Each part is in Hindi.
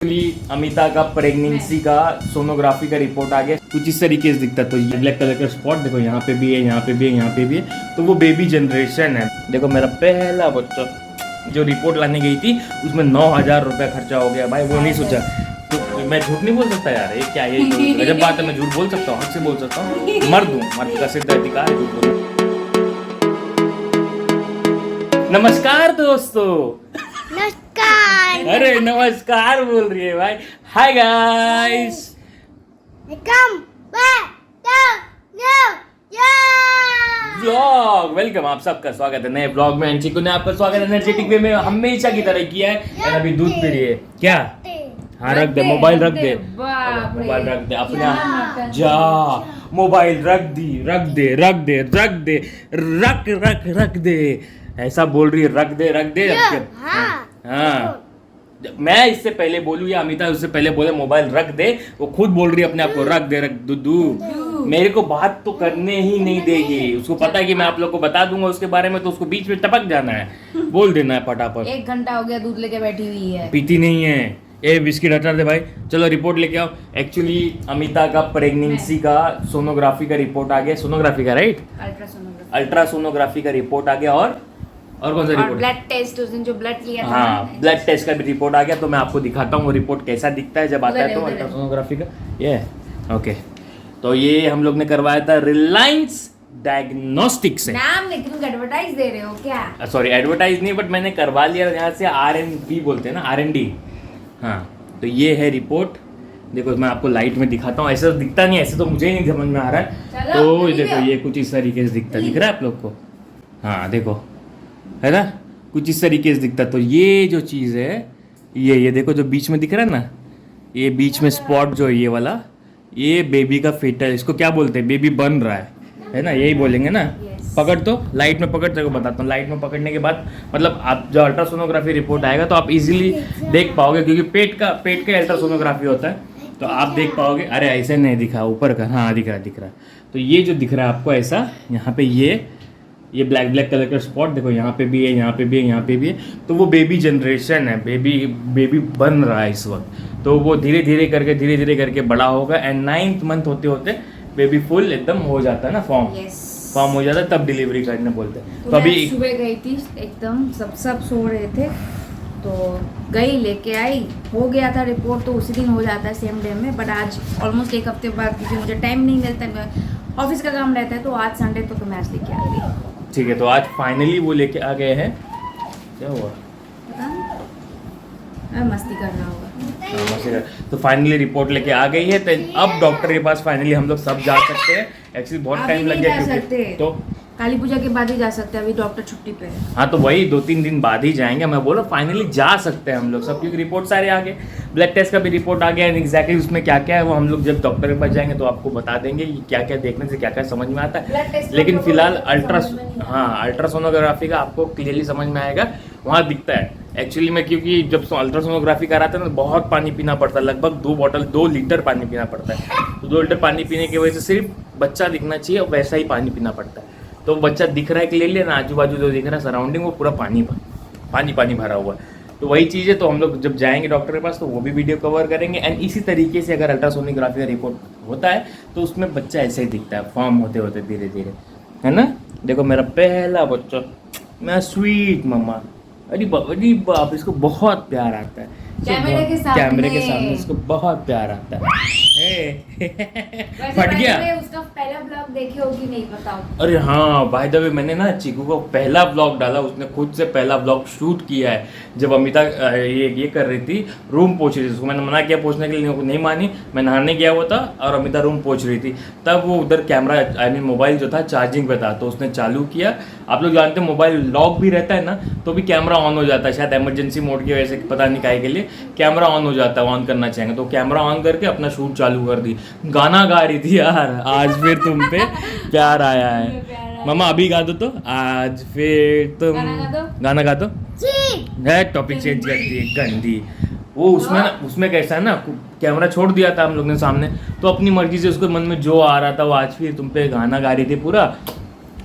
अमिता का प्रेगनेंसी का सोनोग्राफी का रिपोर्ट आ गया। कुछ इस तरीके से दिखता है। तो ये ब्लैक कलर का स्पॉट देखो, यहाँ पे भी है, यहाँ पे भी है, यहाँ पे भी है। तो वो बेबी जनरेशन है। देखो मेरा पहला बच्चा जो रिपोर्ट लाने गई थी उसमें 9,000 रुपया खर्चा हो गया भाई। वो नहीं सोचा तो मैं झूठ नहीं बोल सकता यार, ये क्या है, गजब बात है। मैं झूठ बोल सकता हूँ, हद से बोल सकता हूँ। मर्द का सिद्ध अधिकार है झूठ बोलने। नमस्कार दोस्तों। नमस्कार। अरे नमस्कार बोल रही है भाई। Hi guys, welcome back to new vlog. Welcome, आप सबका स्वागत है नए ब्लॉग में। अंशिको ने आपका स्वागत एनर्जेटिक वे में हमेशा की तरह किया है। और अभी दूध पी रही है क्या? हाँ रख दे, मोबाइल रख दे, मोबाइल रख दे अपना। जा मोबाइल रख दी, रख दे, रख दे, रख दे, रख रख रख दे। ऐसा बोल रही है, रख दे, रख दे। हाँ, मैं इससे पहले बोलूँ या अमिता उससे पहले बोले मोबाइल रख दे, वो खुद बोल रही है अपने आप को रख दे, रख दूधू। मेरे को बात तो करने ही नहीं देगी। उसको पता है कि मैं आप लोग को बता दूंगा उसके बारे में, तो उसको बीच में टपक जाना है, बोल देना है फटाफट। 1 घंटा हो गया दूध लेके बैठी हुई है, पीती नहीं है। ए बिस्किट हटा दे भाई। चलो रिपोर्ट लेके आओ। एक्चुअली अमिता का प्रेगनेंसी का सोनोग्राफी का रिपोर्ट आ गया। सोनोग्राफी का राइट, अल्ट्रासोनोग्राफी का रिपोर्ट आ गया। और कौन सा रिपोर्ट? ब्लड टेस्ट, उस दिन जो ब्लड लिया था। हाँ, ब्लड टेस्ट का भी रिपोर्ट आ गया। तो मैं आपको दिखाता हूँ वो रिपोर्ट कैसा दिखता है जब आता है तो अल्ट्रासोनोग्राफी का। ये ओके, तो ये हम लोग ने करवाया था रिलायंस डायग्नोस्टिक से। नाम लेकिन एडवर्टाइज दे रहे हो क्या? सॉरी, एडवर्टाइज नहीं, बट मैंने करवा लिया यहाँ से। R&D बोलते हैं ना, R&D। हाँ, तो ये है रिपोर्ट। देखो मैं आपको लाइट में दिखाता हूँ। ऐसा तो दिखता नहीं, ऐसे तो मुझे ही नहीं समझ में आ रहा है। तो देखो ये कुछ इस तरीके से दिखता दिख रहा है आप लोग को? हाँ देखो, है ना, कुछ इस तरीके से दिखता। तो ये जो चीज़ है, ये देखो जो बीच में दिख रहा है ना, ये बीच में स्पॉट जो है ये वाला, ये बेबी का फेटल, इसको क्या बोलते हैं, बेबी बन रहा है ना, यही बोलेंगे ना। पकड़ तो लाइट में पकड़, तेरे को बताता हूँ। लाइट में पकड़ने के बाद मतलब आप जो अल्ट्रासोनोग्राफी रिपोर्ट आएगा तो आप इजीली देख पाओगे, क्योंकि पेट का अल्ट्रासोनोग्राफी होता है तो आप देख पाओगे। अरे ऐसे नहीं दिखा, ऊपर का, हाँ दिख रहा है। तो ये जो दिख रहा है आपको ऐसा, यहाँ पे ये ब्लैक कलर का स्पॉट देखो, यहाँ पे भी है, यहाँ पे भी है, यहाँ पे भी है। तो वो बेबी जनरेशन है, बेबी बन रहा है इस वक्त। तो वो धीरे धीरे करके बड़ा होगा। एंड 9th मंथ होते होते बेबी फुल एकदम हो जाता है ना, फॉर्म हो जाता है, तब डिलीवरी करने बोलते हैं। तो अभी सुबह गई थी, एकदम सब सो रहे थे, तो गई लेके आई, हो गया था रिपोर्ट। तो उसी दिन हो जाता है, सेम डे में। बट आज ऑलमोस्ट 1 हफ्ते बाद, क्योंकि मुझे टाइम नहीं मिलता, ऑफिस का काम रहता है, तो आज संडे तो मैं आज लेके आ गई। ठीक है, तो आज फाइनली वो लेके आ गए हैं। क्या हुआ? पता नहीं, मस्ती कर रहा होगा। तो फाइनली रिपोर्ट लेके आ गई है। तो अब डॉक्टर के पास फाइनली हम लोग सब जा सकते हैं। एक्चुअली बहुत टाइम लग गया क्योंकि तो काली पूजा के बाद ही जा सकते हैं, अभी डॉक्टर छुट्टी पे है। हाँ, तो वही 2-3 दिन बाद ही जाएंगे। मैं बोला फाइनली जा सकते हैं हम लोग सब, क्योंकि रिपोर्ट सारे आ गए। ब्लड टेस्ट का भी रिपोर्ट आ गया। एग्जैक्टली उसमें क्या क्या है वो हम लोग जब डॉक्टर के पास जाएंगे तो आपको बता देंगे क्या क्या देखने से क्या क्या समझ में आता है। लेकिन फिलहाल अल्ट्रासोनोग्राफी का आपको क्लियरली समझ में आएगा, वहाँ दिखता है एक्चुअली में। क्योंकि जब अल्ट्रासोनोग्राफी कराते हैं ना, बहुत पानी पीना पड़ता है, लगभग 2 लीटर पानी पीना पड़ता है। तो 2 लीटर पानी पीने की वजह से सिर्फ बच्चा दिखना चाहिए और वैसा ही पानी पीना पड़ता है। तो बच्चा दिख रहा है क्लियरली ना, आजू बाजू जो दिख रहा है सराउंडिंग, वो पूरा पानी भरा हुआ है। तो वही चीज़ है। तो हम लोग जब जाएंगे डॉक्टर के पास तो वो भी वीडियो कवर करेंगे। एंड इसी तरीके से अगर अल्ट्रासोनोग्राफी का रिपोर्ट होता है तो उसमें बच्चा ऐसे ही दिखता है, फॉर्म होते होते धीरे धीरे, है ना। देखो मेरा पहला बच्चा, मैं स्वीट मम्मा। अरे बाप, इसको बहुत प्यार आता है कैमरे के सामने इसको बहुत प्यार आता है। फट गया। उसका पहला ब्लॉग देखे होगी, नहीं बताओ। अरे हाँ, बाय द वे मैंने ना चीकू को पहला ब्लॉग डाला, उसने खुद से पहला ब्लॉग शूट किया है। जब अमिता ये कर रही थी, रूम पोंछ रही थी, उसको मैंने मना किया पोंछने के लिए, नहीं मानी। मैं नहाने गया हुआ था और अमिता रूम पोंछ रही थी, तब वो उधर कैमरा आई मीन मोबाइल जो था चार्जिंग पे था, तो उसने चालू किया। आप लोग जानते हैं मोबाइल लॉक भी रहता है ना, तो भी कैमरा ऑन हो जाता है, शायद इमरजेंसी मोड की वजह से, पता नहीं काहे के लिए कैमरा ऑन हो जाता है, ऑन करना चाहेंगे तो कैमरा ऑन करके अपना शूट चालू कर दी। गाना गा रही थी यार, आज फिर तुम पे प्यार आया है। मम्मा अभी गा दो तो, आज फिर तुम गाना गा दो। टॉपिक चेंज करती है गंदी। वो उसमें कैसा है ना, कैमरा छोड़ दिया था हम लोग ने सामने, तो अपनी मर्जी से उसको मन में जो आ रहा था वो आज फिर तुम पे गाना गा रही थी, पूरा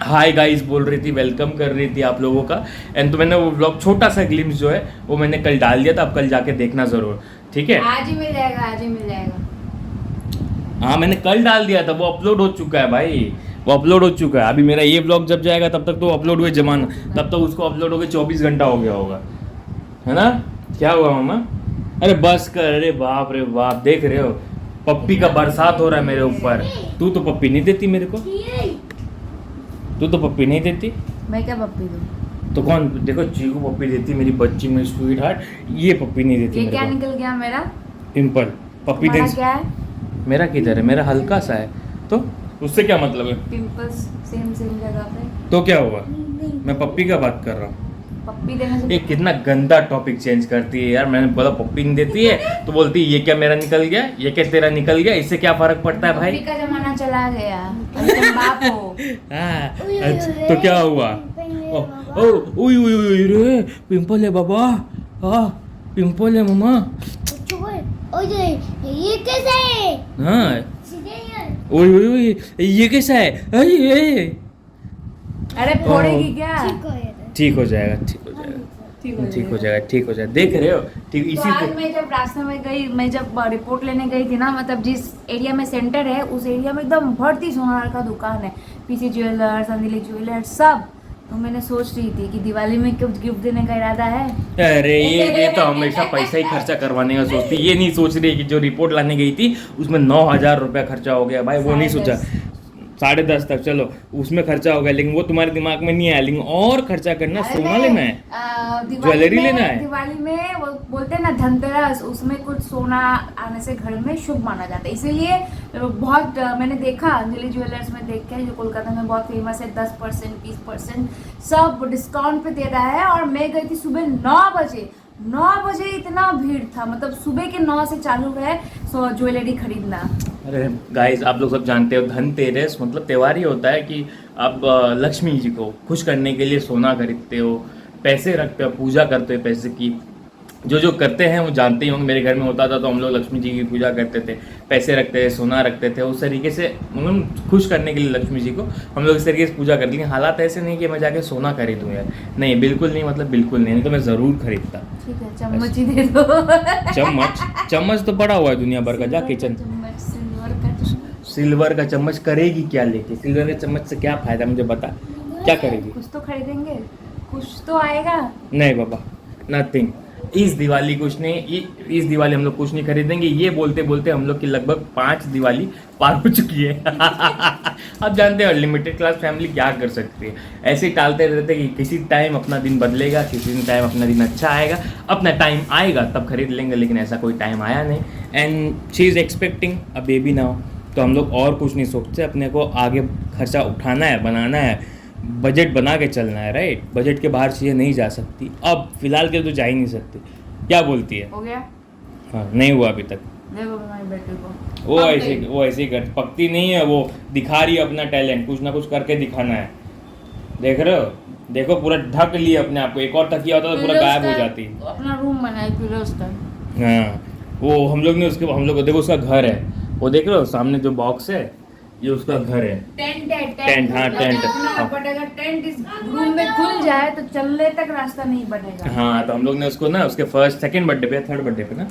हाय गाइस बोल रही थी, वेलकम कर रही थी आप लोगों का। एंड तो मैंने वो व्लॉग छोटा सा ग्लिम्स जो है वो मैंने कल डाल दिया था, आप कल जाके देखना ज़रूर, ठीक है। आज ही मिल जाएगा, आज ही मिल जाएगा। हाँ मैंने कल डाल दिया था, वो अपलोड हो चुका है भाई, वो अपलोड हो चुका है। अभी मेरा ये ब्लॉग जब जाएगा तब तक तो अपलोड हुए जमाना, तब तक उसको अपलोड हो गए 24 घंटा हो गया होगा, है ना। क्या हुआ मामा? अरे बस कर, अरे बाप रे बाप, देख रहे हो पप्पी का बरसात हो रहा है मेरे ऊपर। तू तो पप्पी नहीं देती मेरे को, तू तो पप्पी नहीं देती। मैं क्या पप्पी दूँ? तो कौन? देखो चीकू पप्पी देती, मेरी बच्ची, मेरी स्वीट हार्ट, ये पप्पी नहीं देती ये मेरे क्या को। निकल गया मेरा? पिंपल। पप्पी तुम्हारा दे। क्या है? मेरा किधर है? मेरा हल्का सा है, तो उससे क्या मतलब है? पिंपल्स सेम जगह पे। तो क्या हुआ? मैं पप्पी का बात कर रहा हूँ। पप्पी देने से ये कितना गंदा टॉपिक चेंज करती है यार। मैंने बोला पप्पी नहीं देती है तो बोलती है ये क्या मेरा निकल गया, ये क्या तेरा निकल गया, इससे क्या फर्क पड़ता है भाई? पप्पी का जमाना चला गया, अभी तुम बाप हो। हाँ, अच्छा, तो क्या हुआ? ओ उई उई उई रे, पिंपल है बाबा, हाँ पिंपल है मम्मा। ओए ये कैसा है? हाँ सीधे यार। ओए ओए ओए, ये कैसा है? अरे अरे फोड़ेगी क्या? ठीक हो जाएगा। ठीक हो जाएगा, ठीक हो जाएगा, ठीक हो जाएगा, ठीक हो जाएगा। देख रहे हो? ठीक तो इसी आज से मैं जब रास्ते में गई, मैं जब रिपोर्ट लेने गई थी ना, मतलब जिस एरिया में सेंटर है उस एरिया में एकदम भरती सोनार का दुकान है, पीसी ज्वेलर्स, अंजलि ज्वेलर्स, सब। तो मैंने सोच रही थी कि दिवाली में गिफ्ट देने का इरादा है। अरे ये तो हमेशा पैसा ही खर्चा करवाने का सोचती, ये नहीं सोच रही कि जो रिपोर्ट लाने गई थी उसमें 9,000 रुपया खर्चा हो गया भाई, वो नहीं सोचा। 10:30 तक चलो उसमें खर्चा हो गया, लेकिन वो तुम्हारे दिमाग में नहीं आया। लेकिन और खर्चा करना, सोना लेना है, ज्वेलरी लेना है। दिवाली में वो बोलते हैं ना धनतेरस, उसमें कुछ सोना आने से घर में शुभ माना जाता है, इसीलिए बहुत मैंने देखा अंजलि ज्वेलर्स में देख के, जो कोलकाता में बहुत फेमस है, 10% 20% सब डिस्काउंट पे दे रहा है। और मैं गई थी सुबह 9 बजे इतना भीड़ था, मतलब सुबह के 9 से चालू है ज्वेलरी खरीदना। अरे गाइस आप लोग सब जानते हो धनतेरस मतलब त्यौहार ही होता है कि आप लक्ष्मी जी को खुश करने के लिए सोना खरीदते हो, पैसे रखते हो, पूजा करते हो पैसे की। जो करते हैं वो जानते ही होंगे, मेरे घर में होता था तो हम लोग लक्ष्मी जी की पूजा करते थे, पैसे रखते थे, सोना रखते थे, उस तरीके से मतलब खुश करने के लिए लक्ष्मी जी को हम लोग इस तरीके से पूजा करते। लेकिन हालात ऐसे नहीं कि मैं जाके सोना खरीदूँ यार, नहीं बिल्कुल नहीं, मतलब बिल्कुल नहीं तो मैं ज़रूर खरीदता। ठीक है चम्मच ही दे दो। चम्मच तो पड़ा हुआ है दुनिया भर का, जा किचन। सिल्वर का चम्मच करेगी क्या लेके? सिल्वर के चम्मच से क्या फायदा मुझे बता, क्या करेगी? कुछ तो खरीदेंगे, कुछ तो आएगा। नहीं बाबा, नथिंग। इस दिवाली कुछ नहीं, इस दिवाली हम लोग कुछ नहीं खरीदेंगे। ये बोलते बोलते हम लोग की लगभग 5 दिवाली पार हो चुकी है। आप जानते हो लिमिटेड क्लास फैमिली क्या कर सकती है, ऐसे ही टालते रहते कि किसी टाइम अपना दिन बदलेगा, किसी टाइम अपना दिन अच्छा आएगा, अपना टाइम आएगा तब खरीद लेंगे, लेकिन ऐसा कोई टाइम आया नहीं। And she is expecting a baby now, तो हम लोग और कुछ नहीं सोचते, अपने को आगे खर्चा उठाना है, बनाना है, बजट बना के चलना है, राइट। बजट के बाहर चीज़ें नहीं जा सकती, अब फिलहाल के तो जा ही नहीं सकती। क्या बोलती है? हो गया? हाँ नहीं हुआ अभी तक। देखो तुम्हारी बेटी को, वो ऐसे ही कर, पकती नहीं है, वो दिखा रही है अपना टैलेंट, कुछ ना कुछ करके दिखाना है। देख रहे हो, देखो पूरा ढक लिया अपने आप को, एक और तकिया होता तो पूरा गायब हो जाती। अपना रूम बनाए पिलोस का। हाँ वो हम लोग ने हम लोग देखो उसका घर है, वो देख रहे हो सामने जो बॉक्स है, ये उसका घर है। टेंट है, टेंट, हाँ, टेंट। हाँ, बट अगर टेंट इस रूम में खुल जाए तो चलने तक रास्ता नहीं बनेगा। हाँ तो हम लोग ने उसको ना उसके सेकंड बर्थडे पे, थर्ड बर्थडे पे ना,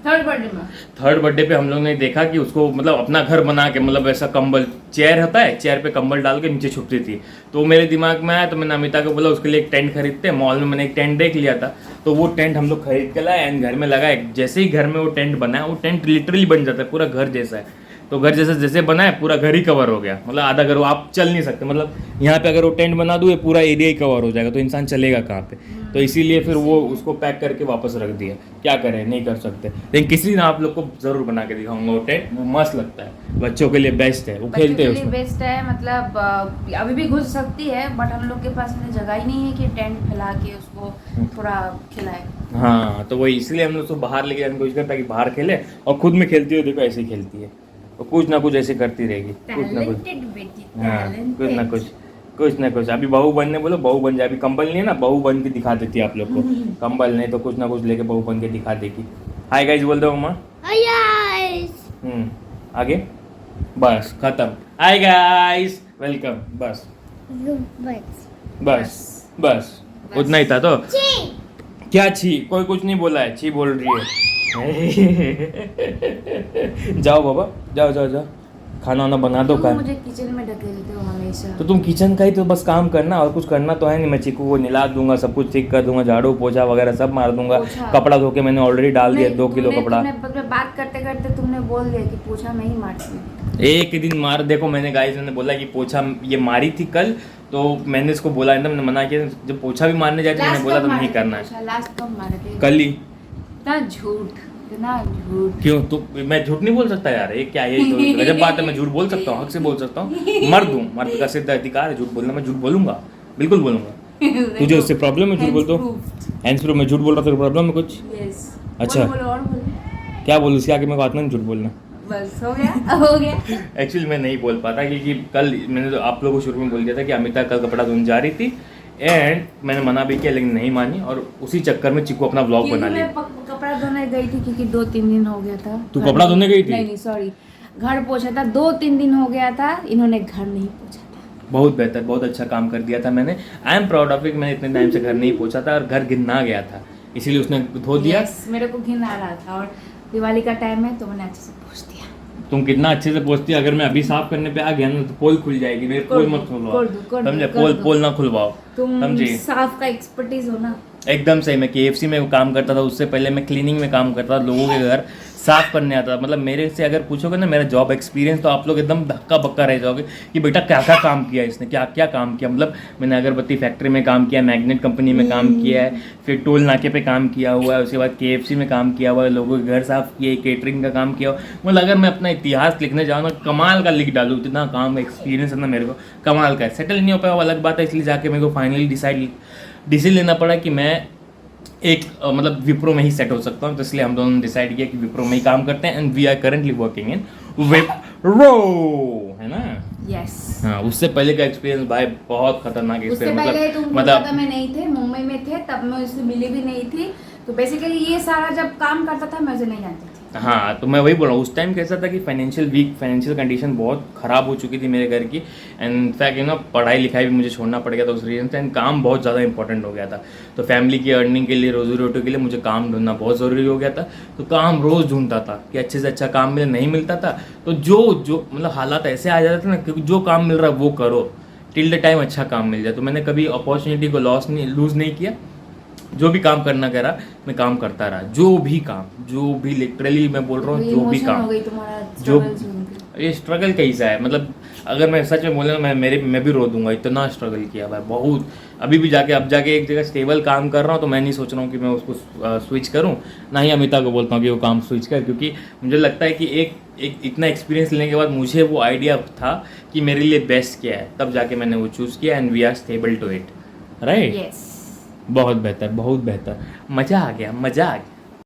थर्ड बर्थडे में, थर्ड बर्थडे पे हम लोग ने देखा कि उसको मतलब अपना घर बना के, मतलब ऐसा कंबल, चेयर होता है, चेयर पे कंबल डाल के नीचे छुपती थी। तो मेरे दिमाग में आया तो मैंने अमिता को बोला उसके लिए एक टेंट खरीदते हैं। मॉल में मैंने एक टेंट देख लिया था, तो वो टेंट हम लोग खरीद के लाए एंड घर में लगाए। जैसे ही घर में वो टेंट बना है, वो टेंट लिटरली बन जाता है, पूरा घर जैसा है। तो घर जैसे बना है, पूरा घर ही कवर हो गया, मतलब आधा घर, आप चल नहीं सकते, मतलब यहाँ पे अगर वो टेंट बना दूँ ये पूरा एरिया ही कवर हो जाएगा, तो इंसान चलेगा कहाँ पे? तो इसीलिए फिर वो उसको पैक करके वापस रख दिया। क्या करें, नहीं कर सकते, लेकिन किसी दिन आप लोग को जरूर बना के दिखाऊंगा वो टेंट, वो मस्त लगता है, बच्चों के लिए बेस्ट है, वो खेलते हैं उसमें। बेस्ट है, मतलब अभी भी घुस सकती है, बट हम लोग के पास में जगह ही नहीं है कि टेंट फैला के उसको थोड़ा खिलाए। हाँ तो वही इसलिए हम लोग उसको बाहर लेके जाने की कोशिश करते हैं कि बाहर खेले, और खुद में खेलती हो देखो ऐसे ही खेलती है, तो कुछ ना कुछ ऐसे करती रहेगी, कुछ ना कुछ। हाँ कुछ ना कुछ। अभी बहू बनने बोलो, बहू बन जाए। अभी कंबल नहीं है ना, बहू बन के दिखा देती है आप लोग को। कंबल नहीं तो कुछ ना कुछ लेके बहू बन के दिखा देगी। हाय गाइस बोल दो मम्मा। आगे बस खत्म। हाय गाइस वेलकम, बस बस बस उतना ही था। तो क्या छी? कोई कुछ नहीं बोला है, छी बोल रही है। जाओ बाबा, जाओ जाओ जाओ, खाना वाना बना दो। तुम मुझे किचन में ढकेलते हो हमेशा। तो तुम किचन का ही तो बस काम करना, और कुछ करना तो है नहीं। मैं चीकू को नहला दूंगा, सब कुछ ठीक कर दूंगा, झाड़ू पोछा वगैरह सब मार दूंगा। पोछा। कपड़ा धो के मैंने ऑलरेडी डाल दिया 2 किलो कपड़ा। तुमने बात करते करते तुमने बोल दिया कि पोछा मैं ही मारती हूँ। एक दिन मार, देखो मैंने गाइस मैंने बोला कि पोछा ये मारी थी कल, तो मैंने इसको बोला एकदम, मैंने मना किया जब पोछा भी मारने जाए तो मैंने बोला तो नहीं करना है। लास्ट कब मारे थे? कल ही। इतना झूठ। क्यों? तो मैं झूठ नहीं बोल सकता यार, ये क्या, ये तो गजब बात है। मैं झूठ बोल सकता हूँ, हक से बोल सकता हूँ। मर्द का सिद्ध अधिकार है झूठ बोलना। मैं झूठ बोलूंगा, बिल्कुल बोलूंगा। तुझे उससे प्रॉब्लम है झूठ बोल तो? Hands proof. मैं झूठ बोल रहा था, प्रॉब्लम है कुछ? यस। अच्छा। क्या बोलूँ इसके आगे? मेरे को आता नहीं झूठ बोलना। बस हो गया। एक्चुअली मैं नहीं बोल पाता क्योंकि कल मैंने तो आप लोगों को शुरू में बोल दिया था कि अमिता कल कपड़ा धोने जा रही थी, एंड मैंने मना भी किया लेकिन नहीं मानी, और उसी चक्कर में चिक्कू अपना व्लॉग बना लिया। कपड़ा धोने गई थी क्योंकि 2-3 दिन हो गया था। तू कपड़ा धोने गई थी? नहीं सॉरी, घर पोछा था। 2-3 दिन हो गया था, इन्होंने घर नहीं पोछा था। बहुत बेहतर, बहुत अच्छा काम कर दिया था मैंने। I am proud of it. मैंने इतने टाइम से घर नहीं पोछा था और घर गिरना गया था, इसीलिए उसने धो दिया। Yes, मेरे को घिन आ रहा था, और दिवाली का टाइम है तो मैंने अच्छे से पोछ दिया। तुम कितना अच्छे से पोछती, अगर मैं अभी साफ करने पे आ गया ना तो पोल खुल जाएगी। मेरे पोल मत खुलवाओ, समझे? पोल ना खुलवाओ, तुम समझे? साफ का एक्सपर्टीज हो ना। एकदम सही। मैं KFC में काम करता था, उससे पहले मैं क्लीनिंग में काम करता था, लोगों के घर साफ करने आता था। मतलब मेरे से अगर पूछोगे ना मेरा जॉब एक्सपीरियंस, तो आप लोग एकदम धक्का बक्का रह जाओगे कि बेटा क्या क्या काम किया इसने, क्या क्या काम किया। मतलब मैंने अगरबत्ती फैक्ट्री में काम किया, मैग्नेट कंपनी में काम किया है, फिर टोल नाके पे काम किया हुआ है, उसके बाद KFC में काम किया हुआ है, लोगों के घर साफ किए, केटरिंग का काम किया हुआ। मतलब अगर मैं अपना इतिहास लिखने जाऊँ ना, कमाल का लिख डालूँ। इतना काम एक्सपीरियंस है ना मेरे को, कमाल का है। सेटल नहीं हो पाया वो अलग बात है, इसलिए जाके मेरे को फाइनली डिसीजन लेना पड़ा कि मैं एक मतलब विप्रो में ही सेट हो सकता हूँ। तो इसलिए हम दोनों ने डिसाइड किया कि विप्रो में ही काम करते हैं, and we are currently working in Wipro, है ना? यस। हाँ, उससे पहले का एक्सपीरियंस भाई बहुत खतरनाक उससे एक्सपीरियंस। पहले तुम मतलब कोलकाता में नहीं थे, मुंबई में थे, तब मैं उससे मिली भी नहीं थी। तो बेसिकली ये सारा जब काम करता था मैं उसे नहीं जानती थी। हाँ, तो मैं वही बोल रहा हूँ, उस टाइम कैसा था कि फाइनेंशियल कंडीशन बहुत ख़राब हो चुकी थी मेरे घर की, एंड इनफैक्ट यू नो पढ़ाई लिखाई भी मुझे छोड़ना पड़ गया था उस रीजन से, एंड काम बहुत ज़्यादा इंपॉर्टेंट हो गया था। तो फैमिली की अर्निंग के लिए, रोजी रोटी के लिए मुझे काम ढूंढना बहुत ज़रूरी हो गया था। तो काम रोज़ ढूंढता था कि अच्छे से अच्छा काम मिले, नहीं मिलता था तो जो मतलब हालात ऐसे आ जाते थे ना, क्योंकि जो काम मिल रहा है वो करो टिल द टाइम अच्छा काम मिल जाए। तो मैंने कभी अपॉर्चुनिटी को लूज़ नहीं किया। जो भी काम करना कह रहा मैं काम करता रहा, जो भी लिटरली मैं बोल रहा हूँ, जो भी काम, जो ये स्ट्रगल कैसा है। मतलब अगर मैं सच में बोले ना, मैं भी रो दूंगा, इतना स्ट्रगल किया भाई बहुत। अभी भी अब जाके एक जगह स्टेबल काम कर रहा हूँ, तो मैं नहीं सोच रहा हूँ कि मैं उसको स्विच करूँ, ना ही अमिता को बोलता हूँ कि वो काम स्विच कर, क्योंकि मुझे लगता है कि एक इतना एक्सपीरियंस लेने के बाद मुझे वो आइडिया था कि मेरे लिए बेस्ट क्या है, तब जाके मैंने वो चूज़ किया, and we are stable to it, right? Yes. बहुत बेहतर, बहुत बेहतर। मज़ा आ गया।